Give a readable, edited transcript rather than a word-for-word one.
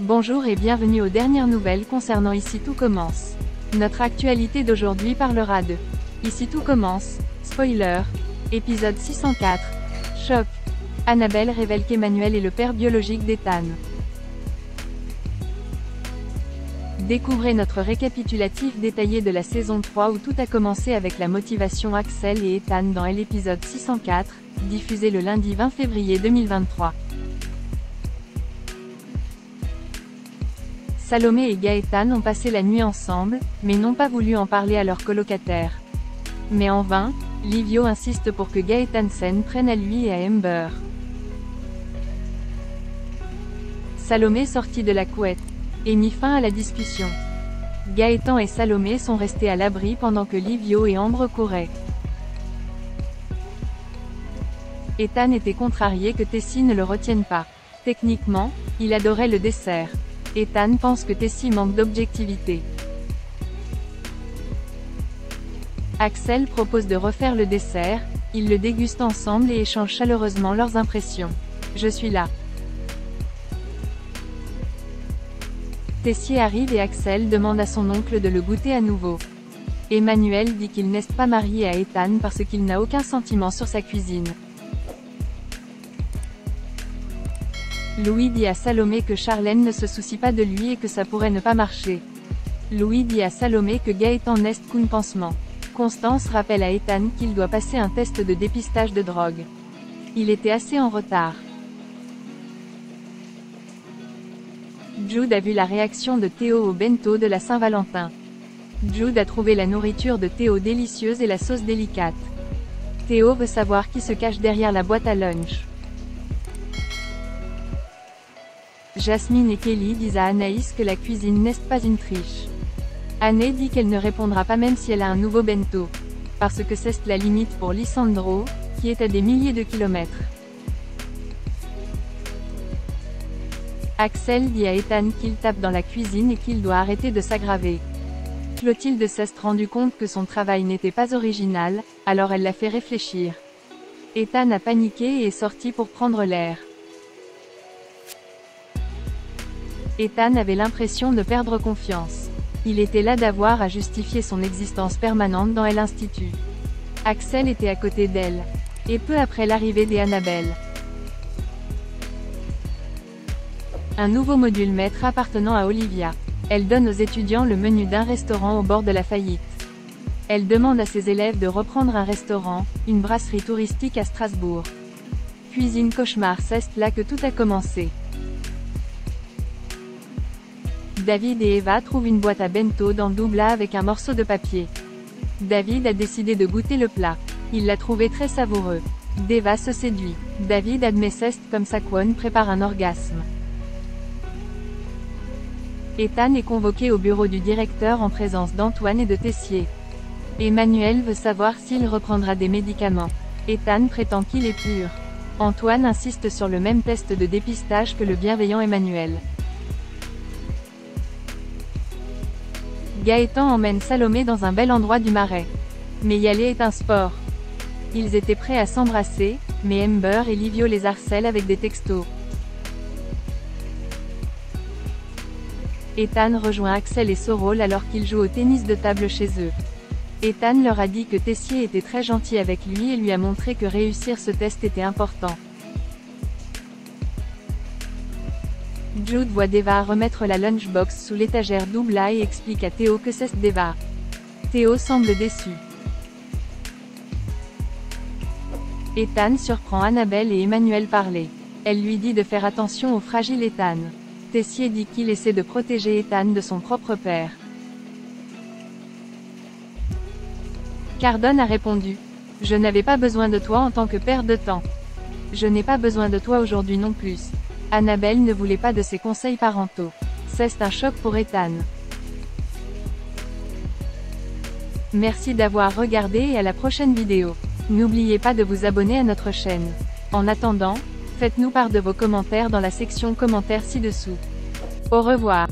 Bonjour et bienvenue aux dernières nouvelles concernant Ici tout commence. Notre actualité d'aujourd'hui parlera de Ici tout commence, spoiler, épisode 604, choc. Annabelle révèle qu'Emmanuel est le père biologique d'Ethan. Découvrez notre récapitulatif détaillé de la saison 3 où tout a commencé avec la motivation Axel et Ethan dans l'épisode 604, diffusé le lundi 20 février 2023. Salomé et Gaëtan ont passé la nuit ensemble, mais n'ont pas voulu en parler à leur colocataire. Mais en vain, Livio insiste pour que Gaëtan prenne à lui et à Amber. Salomé sortit de la couette et mit fin à la discussion. Gaëtan et Salomé sont restés à l'abri pendant que Livio et Ambre couraient. Ethan était contrarié que Tessie ne le retienne pas. Techniquement, il adorait le dessert. Ethan pense que Tessie manque d'objectivité. Axel propose de refaire le dessert, ils le dégustent ensemble et échangent chaleureusement leurs impressions. Je suis là. Tessie arrive et Axel demande à son oncle de le goûter à nouveau. Emmanuel dit qu'il n'est pas marié à Ethan parce qu'il n'a aucun sentiment sur sa cuisine. Louis dit à Salomé que Charlène ne se soucie pas de lui et que ça pourrait ne pas marcher. Louis dit à Salomé que Gaëtan n'est qu'un pansement. Constance rappelle à Ethan qu'il doit passer un test de dépistage de drogue. Il était assez en retard. Jude a vu la réaction de Théo au bento de la Saint-Valentin. Jude a trouvé la nourriture de Théo délicieuse et la sauce délicate. Théo veut savoir qui se cache derrière la boîte à lunch. Jasmine et Kelly disent à Anaïs que la cuisine n'est pas une triche. Anne dit qu'elle ne répondra pas même si elle a un nouveau bento. Parce que c'est la limite pour Lisandro, qui est à des milliers de kilomètres. Axel dit à Ethan qu'il tape dans la cuisine et qu'il doit arrêter de s'aggraver. Clotilde s'est rendu compte que son travail n'était pas original, alors elle l'a fait réfléchir. Ethan a paniqué et est sorti pour prendre l'air. Ethan avait l'impression de perdre confiance. Il était là d'avoir à justifier son existence permanente dans l'Institut. Axel était à côté d'elle. Et peu après l'arrivée d'Annabelle. Un nouveau module maître appartenant à Olivia. Elle donne aux étudiants le menu d'un restaurant au bord de la faillite. Elle demande à ses élèves de reprendre un restaurant, une brasserie touristique à Strasbourg. Cuisine cauchemar, c'est là que tout a commencé. David et Eva trouvent une boîte à bento dans Doubla avec un morceau de papier. David a décidé de goûter le plat. Il l'a trouvé très savoureux. Deva se séduit. David admet c'est comme Saquon prépare un orgasme. Ethan est convoqué au bureau du directeur en présence d'Antoine et de Tessier. Emmanuel veut savoir s'il reprendra des médicaments. Ethan prétend qu'il est pur. Antoine insiste sur le même test de dépistage que le bienveillant Emmanuel. Gaëtan emmène Salomé dans un bel endroit du Marais. Mais y aller est un sport. Ils étaient prêts à s'embrasser, mais Amber et Livio les harcèlent avec des textos. Ethan rejoint Axel et Sorol alors qu'ils jouent au tennis de table chez eux. Ethan leur a dit que Tessier était très gentil avec lui et lui a montré que réussir ce test était important. Jude voit Deva remettre la lunchbox sous l'étagère Doubla et explique à Théo que c'est Deva. Théo semble déçu. Ethan surprend Annabelle et Emmanuel parler. Elle lui dit de faire attention au fragile Ethan. Tessier dit qu'il essaie de protéger Ethan de son propre père. Cardone a répondu. Je n'avais pas besoin de toi en tant que père de temps. Je n'ai pas besoin de toi aujourd'hui non plus. Annabelle ne voulait pas de ses conseils parentaux. C'est un choc pour Ethan. Merci d'avoir regardé et à la prochaine vidéo. N'oubliez pas de vous abonner à notre chaîne. En attendant, faites-nous part de vos commentaires dans la section commentaires ci-dessous. Au revoir.